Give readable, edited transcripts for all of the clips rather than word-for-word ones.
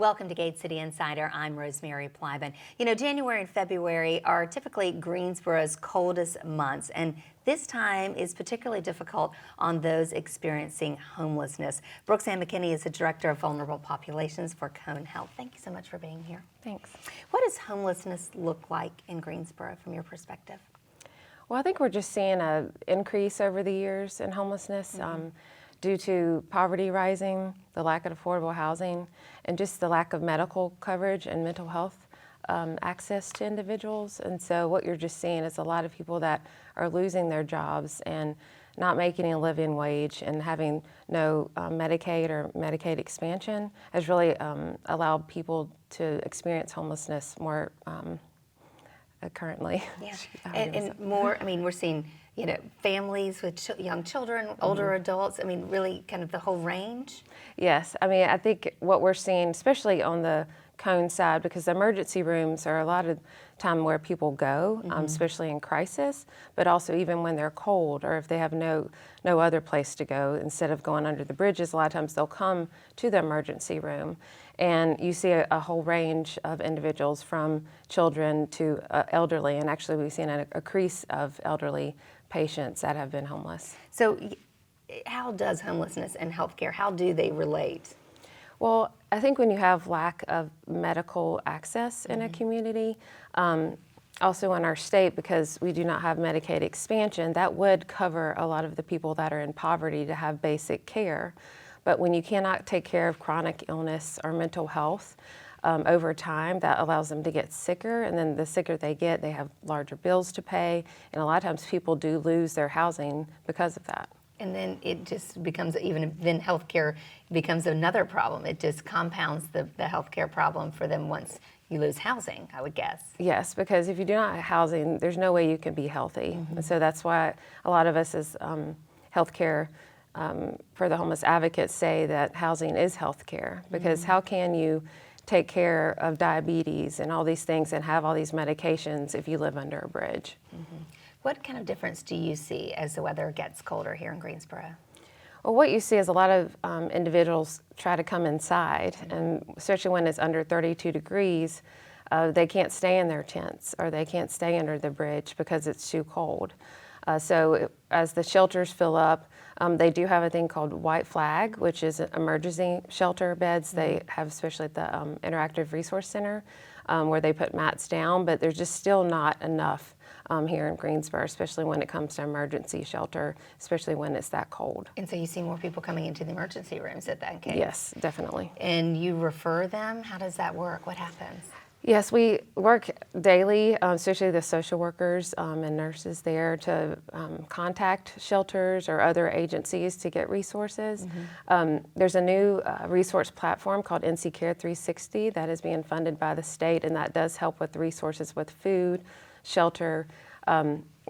Welcome to Gate City Insider. I'm Rosemary Plybon. You know, January and February are typically Greensboro's coldest months, and this time is particularly difficult on those experiencing homelessness. Brooxanne McKinney is the Director of Vulnerable Populations for Cone Health. Thank you so much for being here. Thanks. What does homelessness look like in Greensboro from your perspective? Well, I think we're just seeing an increase over the years in homelessness due to poverty rising, the lack of affordable housing, and just the lack of medical coverage and mental health access to individuals. And so what you're just seeing is a lot of people that are losing their jobs and not making a living wage and having no Medicaid or Medicaid expansion has really allowed people to experience homelessness more currently. Yeah, and more, I mean, we're seeing, you know, families with young children, older adults, I mean, really kind of the whole range. Yes, I mean, I think what we're seeing, especially on the Cone side, because the emergency rooms are a lot of time where people go, especially in crisis, but also even when they're cold or if they have no other place to go, instead of going under the bridges, a lot of times they'll come to the emergency room. And you see a whole range of individuals from children to elderly, and actually we've seen an increase of elderly patients that have been homeless. So how does homelessness and healthcare, how do they relate? Well, I think when you have lack of medical access in a community, also in our state, because we do not have Medicaid expansion, that would cover a lot of the people that are in poverty to have basic care. But when you cannot take care of chronic illness or mental health over time, that allows them to get sicker, and then the sicker they get, they have larger bills to pay, and a lot of times people do lose their housing because of that. And then it just becomes, then healthcare becomes another problem. It just compounds the healthcare problem for them once you lose housing, I would guess. Yes, because if you do not have housing, there's no way you can be healthy. And so that's why a lot of us as healthcare for the homeless advocates say that housing is healthcare, because how can you take care of diabetes and all these things and have all these medications if you live under a bridge? What kind of difference do you see as the weather gets colder here in Greensboro? Well, what you see is a lot of individuals try to come inside, and especially when it's under 32 degrees, they can't stay in their tents or they can't stay under the bridge because it's too cold. So as the shelters fill up, they do have a thing called White Flag, which is emergency shelter beds. They have, especially at the Interactive Resource Center, where they put mats down, but there's just still not enough here in Greensboro, especially when it comes to emergency shelter, especially when it's that cold. And so you see more people coming into the emergency rooms at that case? Yes, definitely. And you refer them? How does that work? What happens? Yes, we work daily, especially the social workers and nurses there, to contact shelters or other agencies to get resources. There's a new resource platform called NC Care 360 that is being funded by the state, and that does help with resources with food, shelter,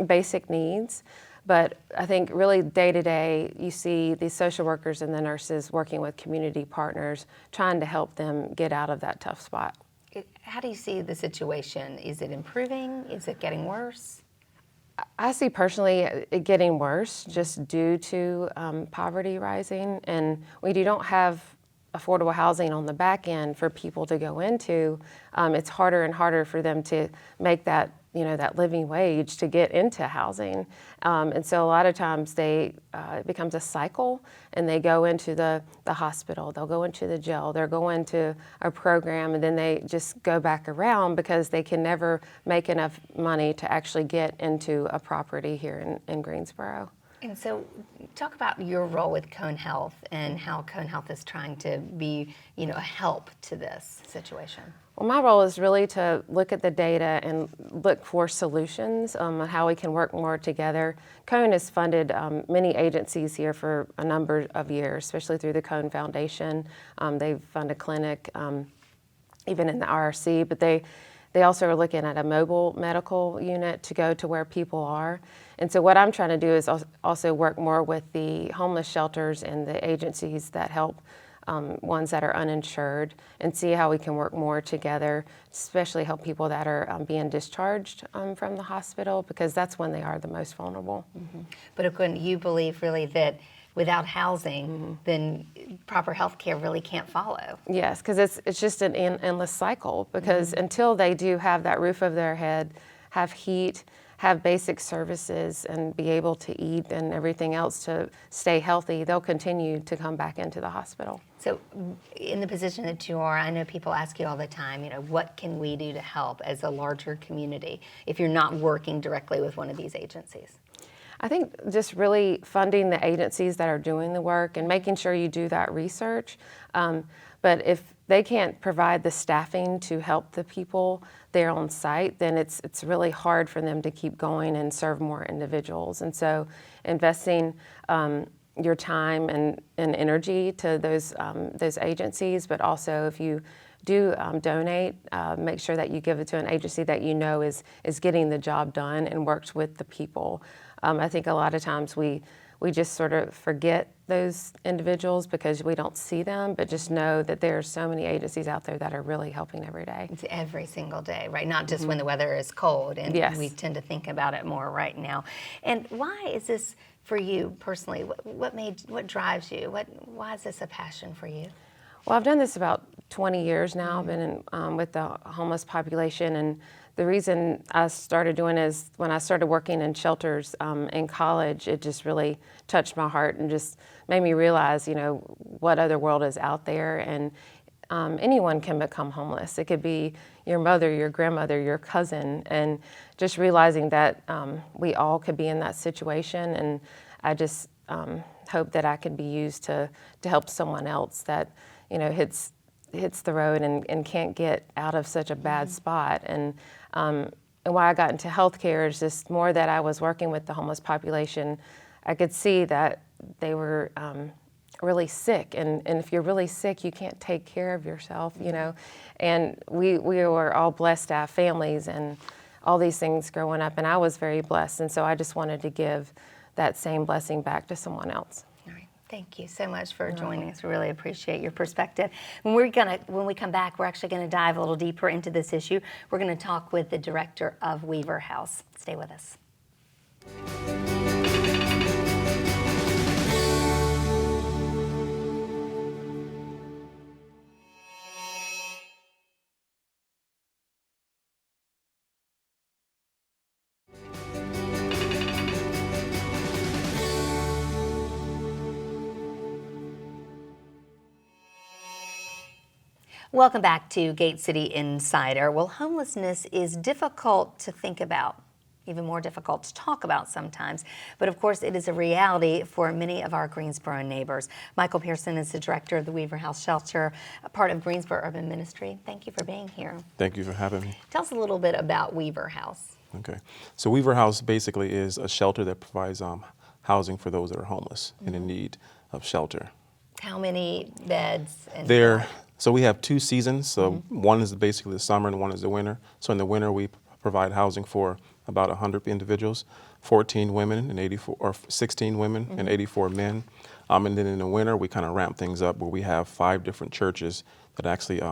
basic needs. But I think really day to day, you see these social workers and the nurses working with community partners, trying to help them get out of that tough spot. How do you see the situation? Is it improving? Is it getting worse? I see personally it getting worse just due to poverty rising, and we don't have affordable housing on the back end for people to go into. It's harder and harder for them to make that, you know, that living wage to get into housing. And so a lot of times it becomes a cycle, and they go into the hospital, they'll go into the jail, they'll go into a program, and then they just go back around because they can never make enough money to actually get into a property here in Greensboro. And so talk about your role with Cone Health and how Cone Health is trying to be, you know, a help to this situation. Well, my role is really to look at the data and look for solutions on how we can work more together. Cone has funded many agencies here for a number of years, especially through the Cone Foundation. They've funded a clinic, even in the RRC, but they also are looking at a mobile medical unit to go to where people are. And so what I'm trying to do is also work more with the homeless shelters and the agencies that help ones that are uninsured, and see how we can work more together, especially help people that are being discharged from the hospital, because that's when they are the most vulnerable. But again, you believe really that without housing, then proper health care really can't follow. Yes, because it's just an endless cycle, because until they do have that roof over their head, have heat, have basic services, and be able to eat and everything else to stay healthy, they'll continue to come back into the hospital. So in the position that you are, I know people ask you all the time, what can we do to help as a larger community if you're not working directly with one of these agencies? I think just really funding the agencies that are doing the work and making sure you do that research. But if they can't provide the staffing to help the people there on site, then it's really hard for them to keep going and serve more individuals. And so investing your time and energy to those agencies, but also if you do donate, make sure that you give it to an agency that you know is getting the job done and works with the people. I think a lot of times we just sort of forget those individuals because we don't see them, but just know that there are so many agencies out there that are really helping every day. It's every single day, right? Not just when the weather is cold, and Yes. we tend to think about it more right now. And why is this for you personally? What drives you? Why is this a passion for you? Well, I've done this about 20 years now. I've been with the homeless population, and the reason I started doing it is when I started working in shelters in college, it just really touched my heart and just made me realize, what other world is out there, and anyone can become homeless. It could be your mother, your grandmother, your cousin, and just realizing that we all could be in that situation, and I just hope that I can be used to help someone else that hits the road and can't get out of such a bad spot. And why I got into healthcare is just more that I was working with the homeless population. I could see that they were really sick, and if you're really sick, you can't take care of yourself, And we were all blessed to have families and all these things growing up, and I was very blessed, and so I just wanted to give that same blessing back to someone else. All right. Thank you so much for joining us. We really appreciate your perspective. When we come back, we're actually going to dive a little deeper into this issue. We're going to talk with the director of Weaver House. Stay with us. Welcome back to Gate City Insider. Well, homelessness is difficult to think about, even more difficult to talk about sometimes, but of course it is a reality for many of our Greensboro neighbors. Michael Pearson is the director of the Weaver House Shelter, a part of Greensboro Urban Ministry. Thank you for being here. Thank you for having me. Tell us a little bit about Weaver House. Okay. So Weaver House basically is a shelter that provides housing for those that are homeless and in need of shelter. How many beds? So we have 2 seasons. So one is basically the summer and one is the winter. So in the winter we provide housing for about 100 individuals, 14 women and 16 women and 84 men. And then in the winter we kind of ramp things up where we have 5 different churches that actually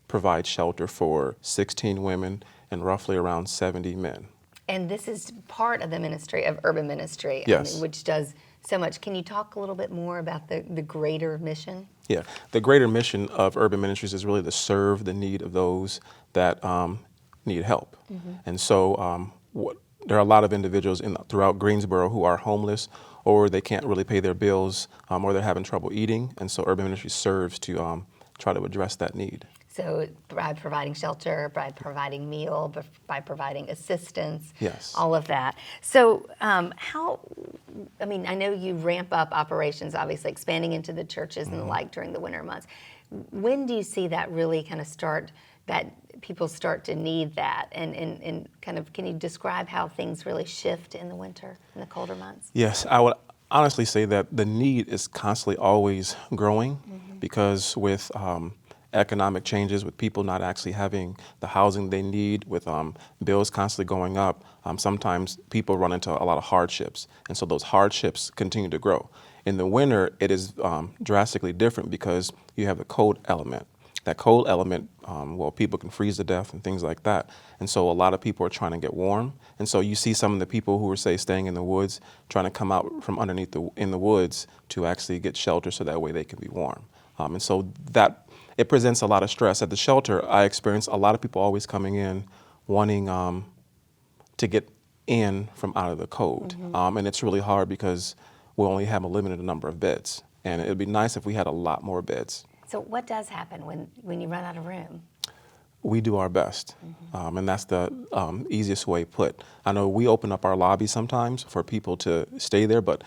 provide shelter for 16 women and roughly around 70 men. And this is part of the ministry of Urban Ministry, Yes. Which does so much. Can you talk a little bit more about the greater mission? Yeah, the greater mission of Urban Ministries is really to serve the need of those that need help. And so there are a lot of individuals throughout Greensboro who are homeless, or they can't really pay their bills, or they're having trouble eating. And so Urban Ministries serves to try to address that need. So by providing shelter, by providing meal, by providing assistance, Yes. all of that. So I know you ramp up operations, obviously expanding into the churches and the like during the winter months. When do you see that really kind of start, that people start to need that? And kind of, can you describe how things really shift in the winter, in the colder months? Yes, I would honestly say that the need is constantly always growing because with economic changes, with people not actually having the housing they need, with bills constantly going up, sometimes people run into a lot of hardships. And so those hardships continue to grow. In the winter, it is drastically different because you have the cold element. that cold element, well, people can freeze to death and things like that. And so a lot of people are trying to get warm. And so you see some of the people who are, say, staying in the woods, trying to come out from underneath in the woods to actually get shelter so that way they can be warm. And so that, it presents a lot of stress. At the shelter, I experience a lot of people always coming in wanting to get in from out of the cold. And it's really hard because we only have a limited number of beds. And it would be nice if we had a lot more beds. So what does happen when you run out of room? We do our best, and that's the easiest way put. I know we open up our lobby sometimes for people to stay there, but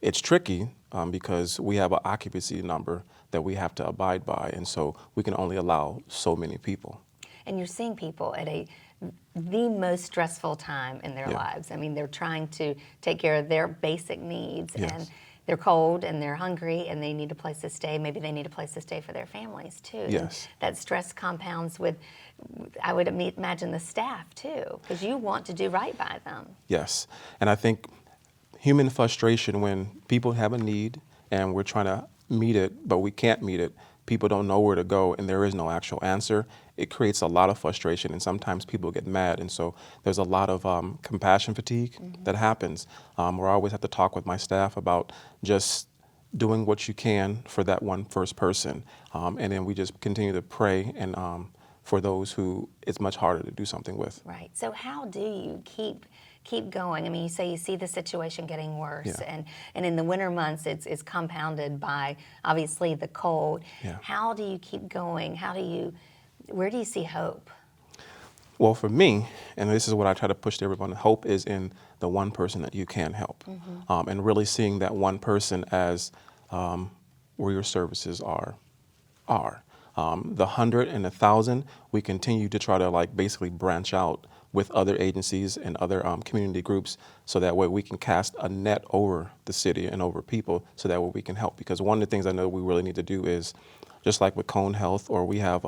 it's tricky because we have an occupancy number that we have to abide by, and so we can only allow so many people. And you're seeing people at the most stressful time in their Yeah. lives. I mean, they're trying to take care of their basic needs, Yes. and they're cold and they're hungry and they need a place to stay. Maybe they need a place to stay for their families too. And Yes. that stress compounds with, I would imagine, the staff too, because you want to do right by them. Yes, and I think human frustration when people have a need and we're trying to meet it, but we can't meet it, people don't know where to go and there is no actual answer, it creates a lot of frustration and sometimes people get mad. And so there's a lot of compassion fatigue that happens where I always have to talk with my staff about just doing what you can for that one first person. And then we just continue to pray and for those who it's much harder to do something with. Right. So how do you keep going? I mean, you say you see the situation getting worse, Yeah. and in the winter months, it's compounded by obviously the cold. Yeah. How do you keep going? Where do you see hope? Well, for me, and this is what I try to push to everyone, hope is in the one person that you can help. And really seeing that one person as where your services are. The 100 and 1,000, we continue to try to basically branch out with other agencies and other community groups so that way we can cast a net over the city and over people so that way we can help. Because one of the things I know we really need to do is, just like with Cone Health, or we have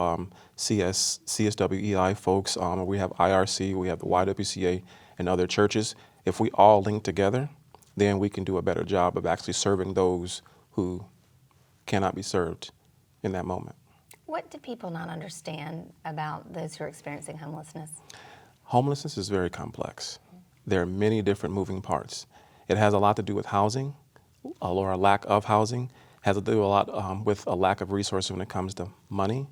CSWEI folks, or we have IRC, we have the YWCA and other churches. If we all link together, then we can do a better job of actually serving those who cannot be served in that moment. What do people not understand about those who are experiencing homelessness? Homelessness is very complex. There are many different moving parts. It has a lot to do with housing, or a lack of housing. It has to do a lot with a lack of resources when it comes to money.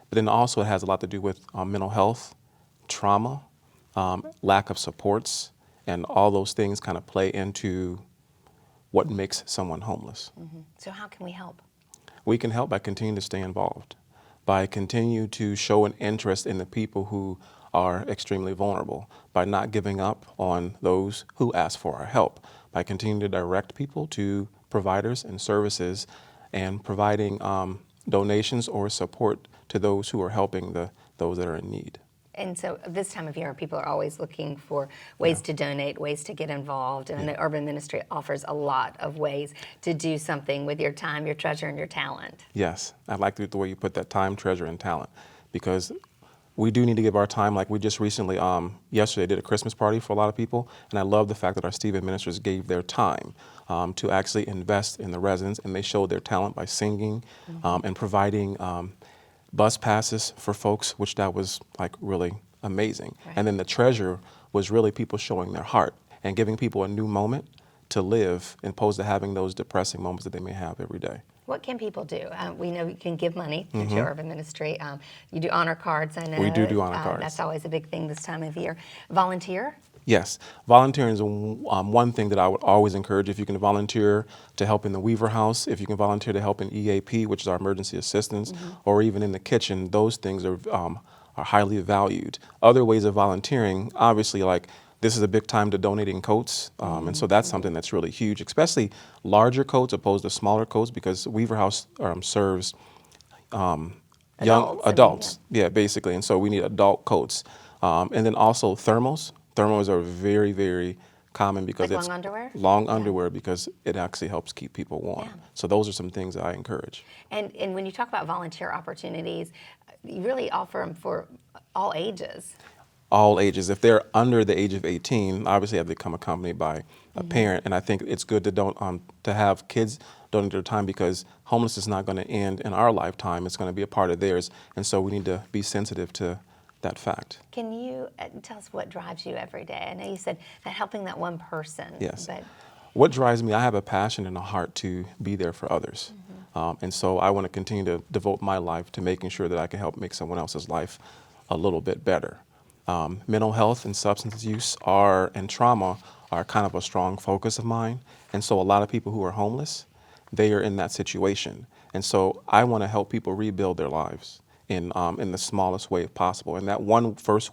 But then also it has a lot to do with mental health, trauma, lack of supports, and all those things kind of play into what makes someone homeless. So how can we help? We can help by continuing to stay involved, by continue to show an interest in the people who are extremely vulnerable, by not giving up on those who ask for our help, by continuing to direct people to providers and services and providing donations or support to those who are helping those that are in need. And so this time of year, people are always looking for ways to donate, ways to get involved. And the Urban Ministry offers a lot of ways to do something with your time, your treasure, and your talent. Yes, I like the way you put that: time, treasure, and talent, because we do need to give our time. Like we just recently, yesterday, did a Christmas party for a lot of people, and I love the fact that our Stephen ministers gave their time to actually invest in the residents, and they showed their talent by singing and providing bus passes for folks, which that was really amazing. Right. And then the treasure was really people showing their heart and giving people a new moment to live, opposed to having those depressing moments that they may have every day. What can people do? We know you can give money to your Urban Ministry. You do honor cards, I know. We do honor cards. That's always a big thing this time of year. Volunteer? Yes, volunteering is one thing that I would always encourage. If you can volunteer to help in the Weaver House, if you can volunteer to help in EAP, which is our emergency assistance, or even in the kitchen, those things are highly valued. Other ways of volunteering, obviously, this is a big time to donating coats, and so that's something that's really huge, especially larger coats opposed to smaller coats, because Weaver House serves young adults, basically, and so we need adult coats. And then also thermals. Thermals are very, very common because Like it's long underwear? long underwear, because it actually helps keep people warm. Yeah. So those are some things that I encourage. And when you talk about volunteer opportunities, you really offer them for all ages. all ages. If they're under the age of 18, obviously have to come accompanied by a parent. And I think it's good to have kids donate their time, because homelessness is not going to end in our lifetime. It's going to be a part of theirs. And so we need to be sensitive to that fact. Can you tell us what drives you every day? I know you said that helping that one person. Yes. But What drives me, I have a passion and a heart to be there for others. And so I want to continue to devote my life to making sure that I can help make someone else's life a little bit better. Mental health and substance use and trauma are kind of a strong focus of mine. And so a lot of people who are homeless, they are in that situation. And so I want to help people rebuild their lives in the smallest way possible. And that one first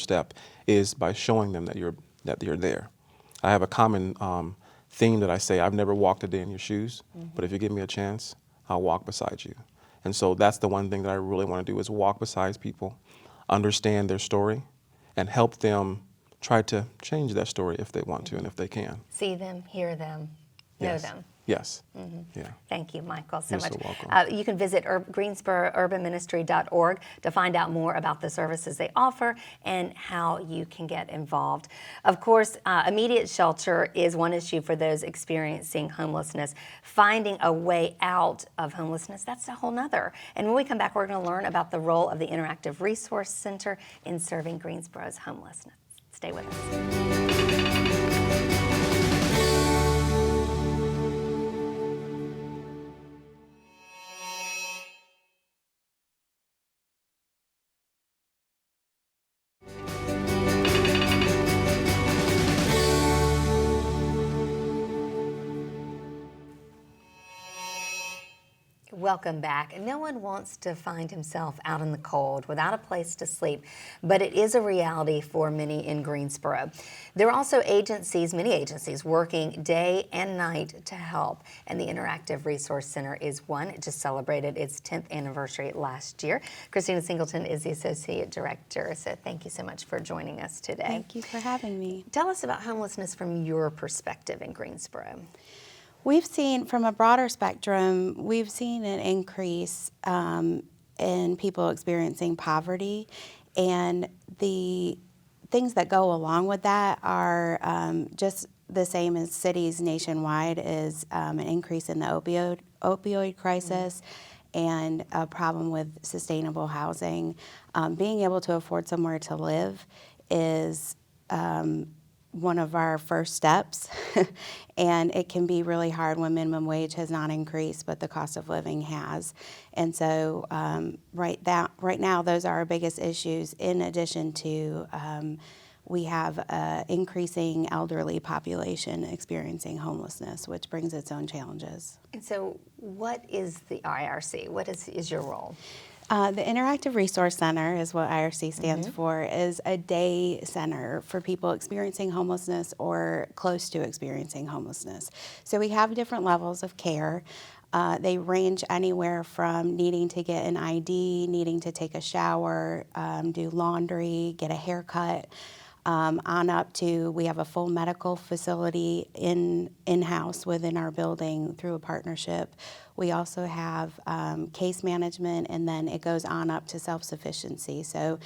step is by showing them that you're there. I have a common theme that I say: I've never walked a day in your shoes, but if you give me a chance, I'll walk beside you. And so that's the one thing that I really want to do, is walk beside people, understand their story, and help them try to change that story if they want to and if they can. see them, hear them, know Yes. them. Yes. Yeah. Thank you, Michael, so You're much. so welcome. You can visit greensborourbanministry.org to find out more about the services they offer and how you can get involved. Of course, immediate shelter is one issue for those experiencing homelessness. Finding a way out of homelessness, that's a whole nother. And when we come back, we're going to learn about the role of the Interactive Resource Center in serving Greensboro's homelessness. Stay with us. Welcome back. No one wants to find himself out in the cold without a place to sleep, but it is a reality for many in Greensboro. There are also many agencies working day and night to help, and the Interactive Resource Center is one. It just celebrated its 10th anniversary last year. Christina Singleton is the Associate Director, so thank you so much for joining us today. Thank you for having me. Tell us about homelessness from your perspective in Greensboro. We've seen, from a broader spectrum, we've seen an increase in people experiencing poverty, and the things that go along with that are just the same as cities nationwide, is an increase in the opioid crisis and a problem with sustainable housing. Being able to afford somewhere to live is one of our first steps, and it can be really hard when minimum wage has not increased, but the cost of living has. And so right now, those are our biggest issues, in addition to we have an increasing elderly population experiencing homelessness, which brings its own challenges. And so what is the IRC? What is your role? The Interactive Resource Center is what IRC stands for, is a day center for people experiencing homelessness or close to experiencing homelessness. So we have different levels of care. They range anywhere from needing to get an ID, needing to take a shower, do laundry, get a haircut, on up to, we have a full medical facility in-house within our building through a partnership. We also have case management, and then it goes on up to self-sufficiency. So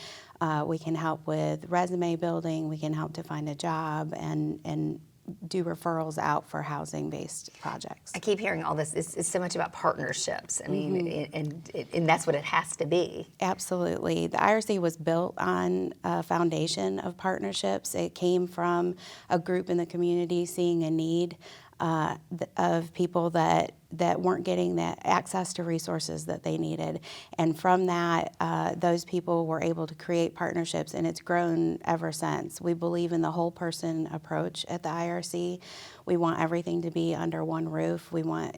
we can help with resume building, we can help to find a job, and do referrals out for housing-based projects. I keep hearing all this. It's so much about partnerships. I mean, and that's what it has to be. Absolutely. The IRC was built on a foundation of partnerships. It came from a group in the community seeing a need of people that weren't getting that access to resources that they needed. And from that, those people were able to create partnerships, and it's grown ever since. We believe in the whole person approach at the IRC. We want everything to be under one roof. We want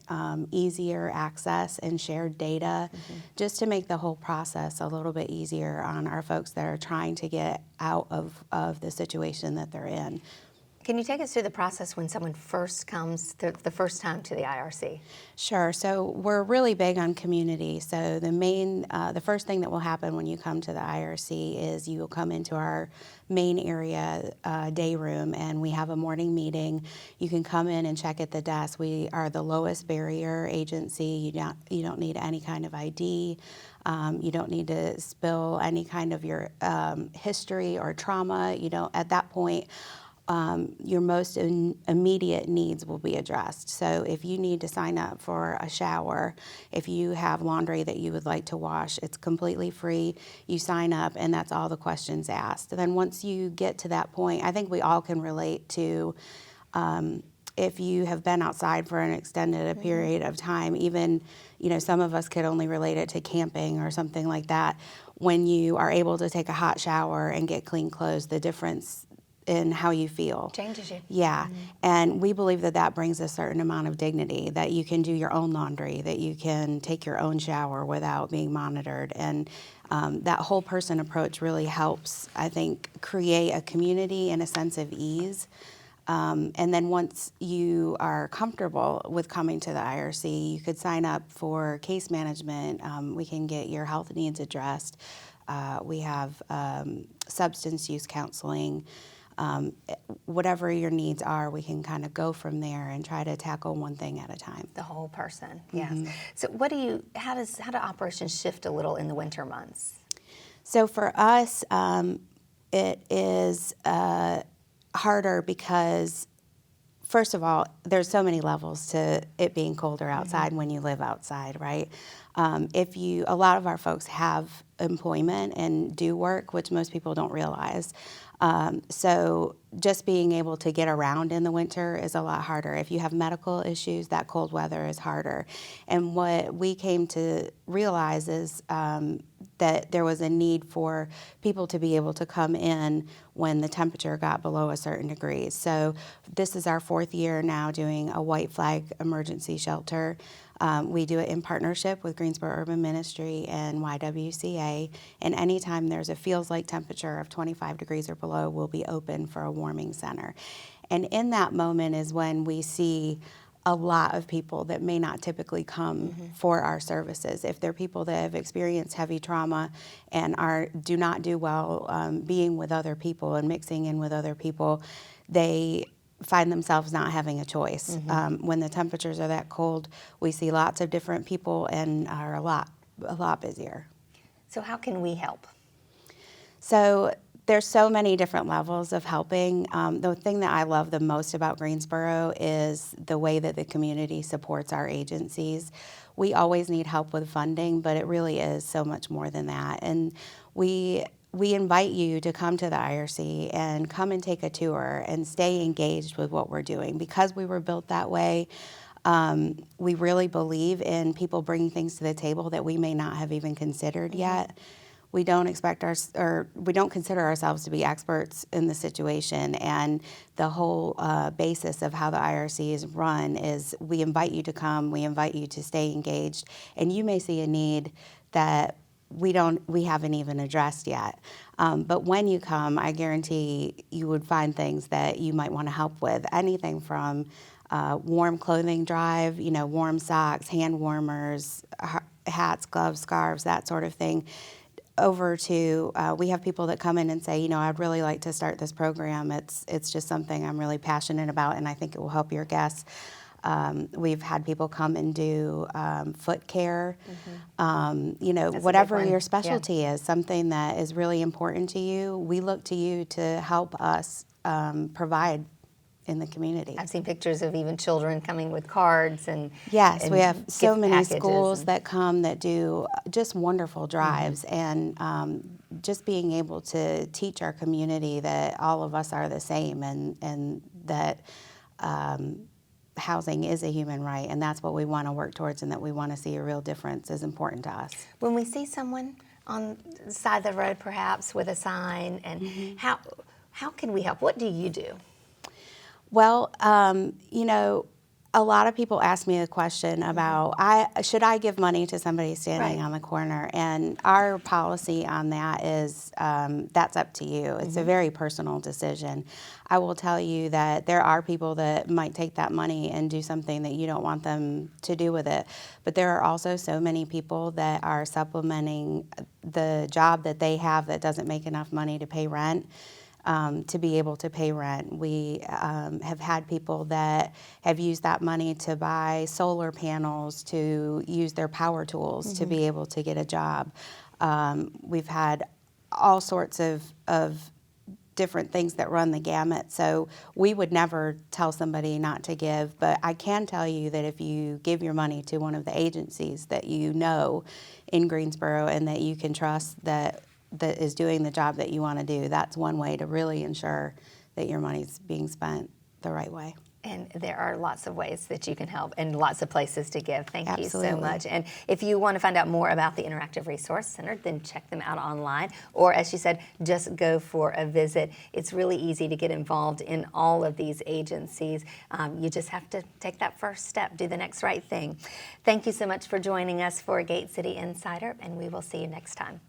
easier access and shared data, just to make the whole process a little bit easier on our folks that are trying to get out of the situation that they're in. Can you take us through the process when someone first comes the first time to the IRC? Sure. So we're really big on community. So the first thing that will happen when you come to the IRC is you will come into our main area day room, and we have a morning meeting. You can come in and check at the desk. We are the lowest barrier agency. You don't need any kind of ID. You don't need to spill any kind of your history or trauma. You don't at that point. Your most immediate needs will be addressed. So if you need to sign up for a shower, if you have laundry that you would like to wash, it's completely free. You sign up, and that's all the questions asked. And then once you get to that point, I think we all can relate to if you have been outside for an extended period of time, even, some of us could only relate it to camping or something like that. When you are able to take a hot shower and get clean clothes, the difference in how you feel Changes you. Yeah, and we believe that that brings a certain amount of dignity, that you can do your own laundry, that you can take your own shower without being monitored, and that whole person approach really helps, I think, create a community and a sense of ease. And then once you are comfortable with coming to the IRC, you could sign up for case management. We can get your health needs addressed. We have substance use counseling. Whatever your needs are, we can kind of go from there and try to tackle one thing at a time. The whole person, yes. So how do operations shift a little in the winter months? So for us, it is harder because, first of all, there's so many levels to it being colder outside when you live outside, right? A lot of our folks have employment and do work, which most people don't realize. So just being able to get around in the winter is a lot harder. If you have medical issues, that cold weather is harder. And what we came to realize is that there was a need for people to be able to come in when the temperature got below a certain degree. So this is our 4th year now doing a white flag emergency shelter. We do it in partnership with Greensboro Urban Ministry and YWCA, and anytime there's a feels like temperature of 25 degrees or below, we'll be open for a warming center. And in that moment is when we see a lot of people that may not typically come for our services. If they're people that have experienced heavy trauma and do not do well being with other people and mixing in with other people, they find themselves not having a choice. When the temperatures are that cold, we see lots of different people and are a lot busier. So how can we help? So there's so many different levels of helping. The thing that I love the most about Greensboro is the way that the community supports our agencies. We always need help with funding, but it really is so much more than that. And we invite you to come to the IRC and come and take a tour and stay engaged with what we're doing. Because we were built that way, we really believe in people bringing things to the table that we may not have even considered yet. We don't consider ourselves to be experts in the situation, and the whole basis of how the IRC is run is we invite you to come, we invite you to stay engaged, and you may see a need that we haven't even addressed yet. But when you come, I guarantee you would find things that you might want to help with. Anything from warm clothing drive, warm socks, hand warmers, hats, gloves, scarves, that sort of thing, over to we have people that come in and say, I'd really like to start this program. It's just something I'm really passionate about, and I think it will help your guests. We've had people come and do foot care. That's whatever your specialty is, something that is really important to you, we look to you to help us provide in the community. I've seen pictures of even children coming with cards and yes, we have so gift many packages schools that come that do just wonderful drives, and just being able to teach our community that all of us are the same, and that housing is a human right, and that's what we want to work towards, and that we want to see a real difference is important to us. When we see someone on the side of the road, perhaps with a sign, and how can we help? What do you do? Well, a lot of people ask me a question about should I give money to somebody standing Right. on the corner, and our policy on that is that's up to you. It's a very personal decision. I will tell you that there are people that might take that money and do something that you don't want them to do with it, but there are also so many people that are supplementing the job that they have that doesn't make enough money to pay rent. To be able to pay rent. We have had people that have used that money to buy solar panels to use their power tools to be able to get a job. We've had all sorts of different things that run the gamut. So we would never tell somebody not to give, but I can tell you that if you give your money to one of the agencies that you know in Greensboro and that you can trust that is doing the job that you want to do, that's one way to really ensure that your money's being spent the right way. And there are lots of ways that you can help and lots of places to give. Thank you so Absolutely. much. And if you want to find out more about the Interactive Resource Center, then check them out online. Or as you said, just go for a visit. It's really easy to get involved in all of these agencies. You just have to take that first step, do the next right thing. Thank you so much for joining us for Gate City Insider, and we will see you next time.